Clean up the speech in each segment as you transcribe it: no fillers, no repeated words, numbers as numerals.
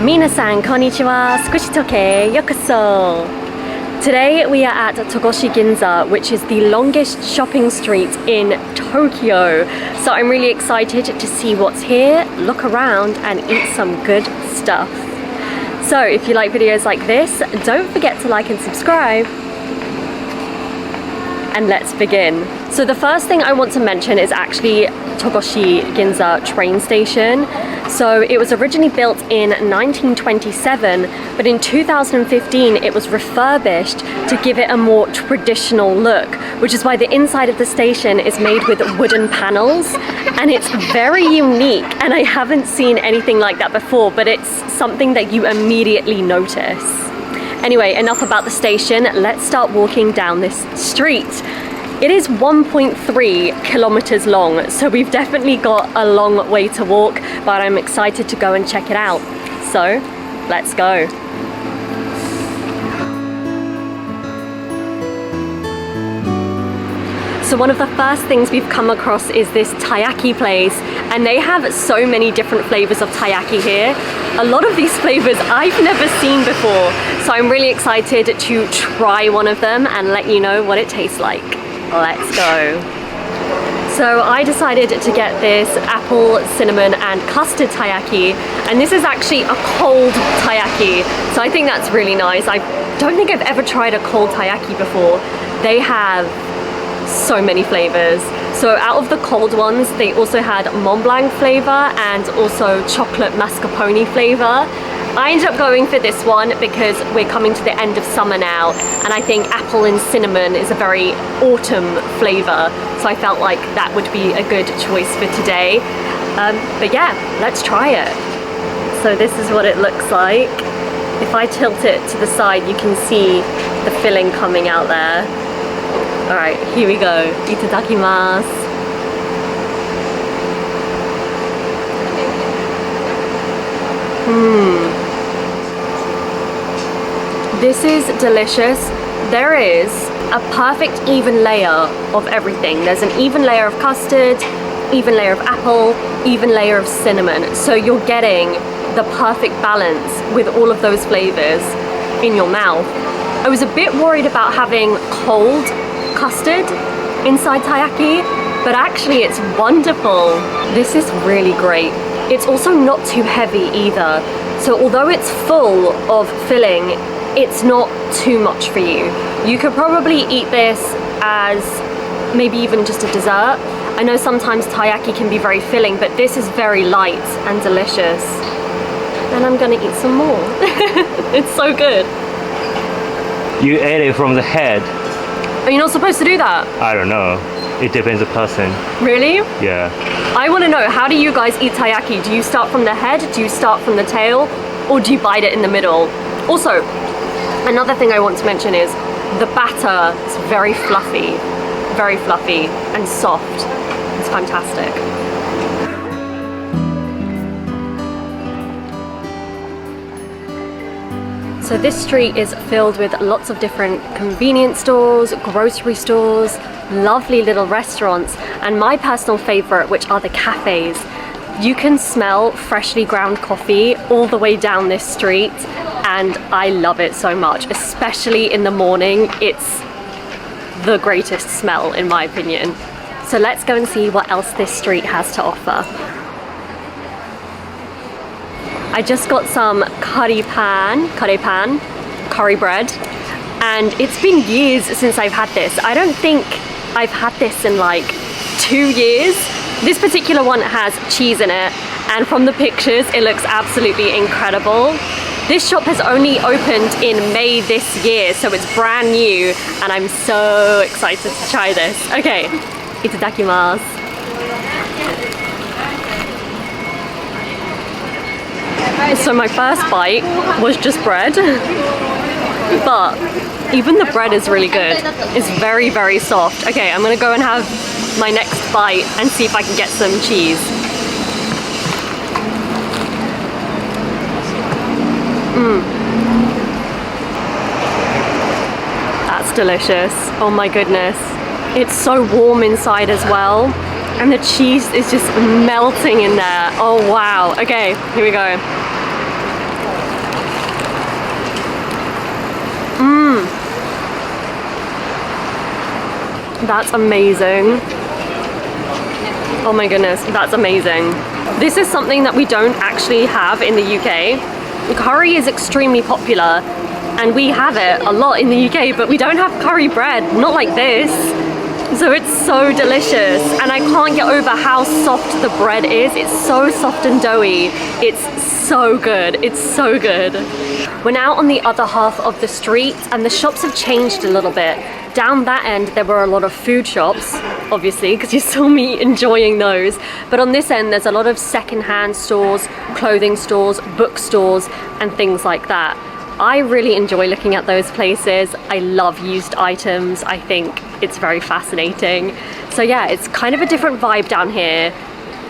Minasan konnichiwa, Sukushitoke yokoso. Today we are at Togoshi Ginza, which is the longest shopping street in Tokyo. So I'm really excited to see what's here, look around and eat some good stuff. So if you like videos like this, don't forget to like and subscribe. And let's begin. So the first thing I want to mention is actually Togoshi Ginza train station. So it was originally built in 1927, but in 2015 it was refurbished to give it a more traditional look, which is why the inside of the station is made with wooden panels, and it's very unique, and I haven't seen anything like that before, but it's something that you immediately notice. Anyway, enough about the station, let's start walking down this street. It is 1.3 kilometers long, so we've definitely got a long way to walk, but I'm excited to go and check it out. So, let's go. So one of the first things we've come across is this taiyaki place, and they have so many different flavors of taiyaki here. A lot of these flavors I've never seen before, so I'm really excited to try one of them and let you know what it tastes like. Let's go. So I decided to get this apple, cinnamon and custard taiyaki, and this is actually a cold taiyaki, so I think that's really nice. I don't think I've ever tried a cold taiyaki before. They have so many flavors. So out of the cold ones, they also had Mont Blanc flavor and also chocolate mascarpone flavor. I ended up going for this one because we're coming to the end of summer now, and I think apple and cinnamon is a very autumn flavor, so I felt like that would be a good choice for today. But yeah, let's try it. So this is what it looks like. If I tilt it to the side, you can see the filling coming out there. Alright, here we go. Itadakimasu. This is delicious. There is a perfect even layer of everything. There's an even layer of custard, even layer of apple, even layer of cinnamon. So you're getting the perfect balance with all of those flavors in your mouth. I was a bit worried about having cold custard inside taiyaki, but actually it's wonderful. This is really great. It's also not too heavy either. So although it's full of filling, it's not too much for you. You could probably eat this as maybe even just a dessert. I know sometimes taiyaki can be very filling, but this is very light and delicious. And I'm gonna eat some more. It's so good. You ate it from the head. Are you not supposed to do that? I don't know. It depends on the person. Really? Yeah. I want to know, how do you guys eat taiyaki? Do you start from the head? Do you start from the tail? Or do you bite it in the middle? Also, another thing I want to mention is the batter is very fluffy and soft. It's fantastic. So this street is filled with lots of different convenience stores, grocery stores, lovely little restaurants, and my personal favorite, which are the cafes. You can smell freshly ground coffee all the way down this street, and I love it so much, especially in the morning. It's the greatest smell in my opinion. So let's go and see what else this street has to offer. I just got some curry bread, and it's been years since I've had this. I don't think I've had this in like 2 years. This particular one has cheese in it, and from the pictures it looks absolutely incredible. This shop has only opened in May this year, so it's brand new, and I'm so excited to try this. Okay, itadakimasu. So my first bite was just bread, but even the bread is really good. It's very, very soft. Okay, I'm gonna go and have my next bite and see if I can get some cheese. That's delicious. Oh my goodness. It's so warm inside as well, and the cheese is just melting in there. Oh wow. Okay, here we go. That's amazing. Oh my goodness, that's amazing. This is something that we don't actually have in the UK. Curry is extremely popular and we have it a lot in the UK, but we don't have curry bread, not like this. So it's so delicious and I can't get over how soft the bread is. It's so soft and doughy. It's so good. It's so good. We're now on the other half of the street and the shops have changed a little bit. Down that end there were a lot of food shops, obviously, because you saw me enjoying those. But on this end there's a lot of secondhand stores, clothing stores, bookstores and things like that. I really enjoy looking at those places. I love used items. I think it's very fascinating. So yeah, it's kind of a different vibe down here,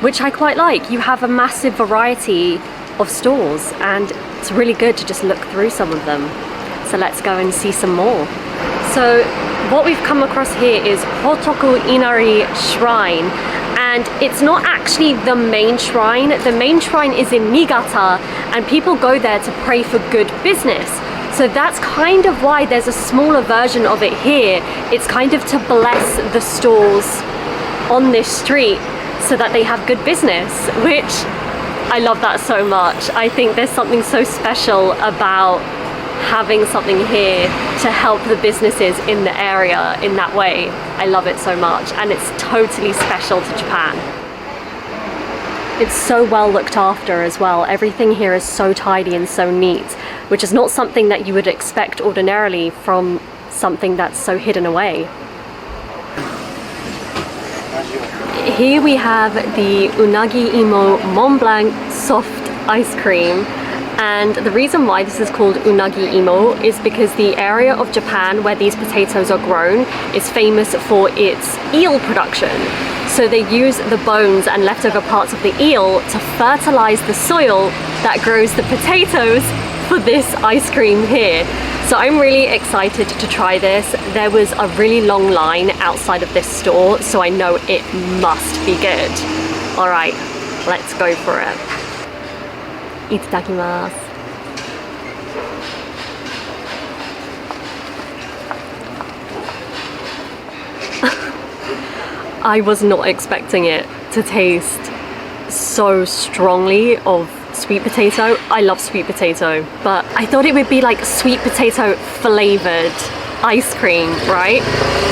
which I quite like. You have a massive variety of stores and it's really good to just look through some of them. So let's go and see some more. So what we've come across here is Hotoku Inari Shrine, and it's not actually the main shrine. The main shrine is in Niigata and people go there to pray for good business. So that's kind of why there's a smaller version of it here. It's kind of to bless the stores on this street so that they have good business, which I love that so much. I think there's something so special about having something here to help the businesses in the area in that way. I love it so much and it's totally special to Japan. It's so well looked after as well. Everything here is so tidy and so neat, which is not something that you would expect ordinarily from something that's so hidden away. Here we have the Unagi Imo Mont Blanc soft ice cream. And the reason why this is called Unagi Imo is because the area of Japan where these potatoes are grown is famous for its eel production. So they use the bones and leftover parts of the eel to fertilize the soil that grows the potatoes for this ice cream here. So I'm really excited to try this. There was a really long line outside of this store, so I know it must be good. All right, let's go for it. Itadakimasu. I was not expecting it to taste so strongly of sweet potato. I love sweet potato, but I thought it would be like sweet potato flavored ice cream, right?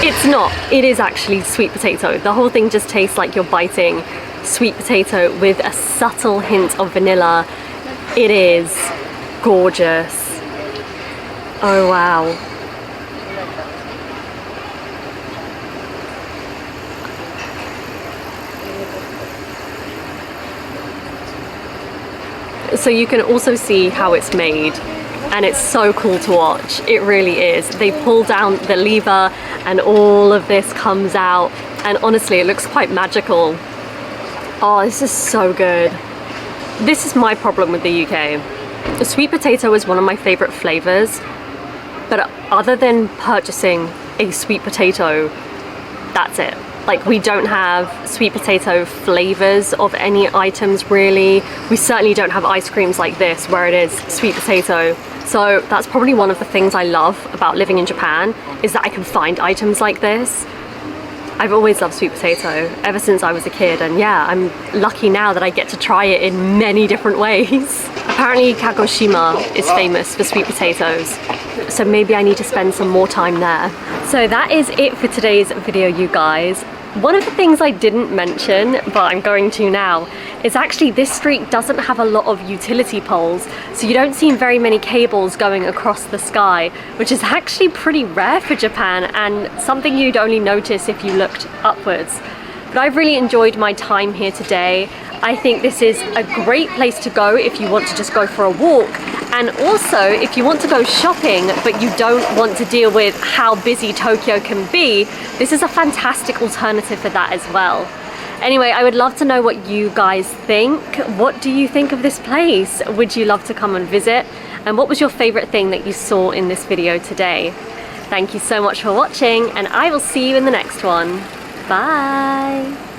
It's not. It is actually sweet potato. The whole thing just tastes like you're biting sweet potato with a subtle hint of vanilla. It is gorgeous. Oh wow. So you can also see how it's made and it's so cool to watch. It really is. They pull down the lever and all of this comes out and honestly it looks quite magical. Oh, this is so good. This is my problem with the UK. The sweet potato is one of my favorite flavors, but other than purchasing a sweet potato, that's it. Like, we don't have sweet potato flavors of any items really. We certainly don't have ice creams like this where it is sweet potato. So that's probably one of the things I love about living in Japan, is that I can find items like this. I've always loved sweet potato ever since I was a kid, and yeah, I'm lucky now that I get to try it in many different ways. Apparently Kagoshima is famous for sweet potatoes, so maybe I need to spend some more time there. So that is it for today's video, you guys. One of the things I didn't mention, but I'm going to now, is actually this street doesn't have a lot of utility poles, so you don't see very many cables going across the sky, which is actually pretty rare for Japan and something you'd only notice if you looked upwards. But I've really enjoyed my time here today. I think this is a great place to go if you want to just go for a walk, and also if you want to go shopping but you don't want to deal with how busy Tokyo can be, this is a fantastic alternative for that as well. Anyway, I would love to know what you guys think. What do you think of this place? Would you love to come and visit? And what was your favorite thing that you saw in this video today? Thank you so much for watching, and I will see you in the next one. Bye!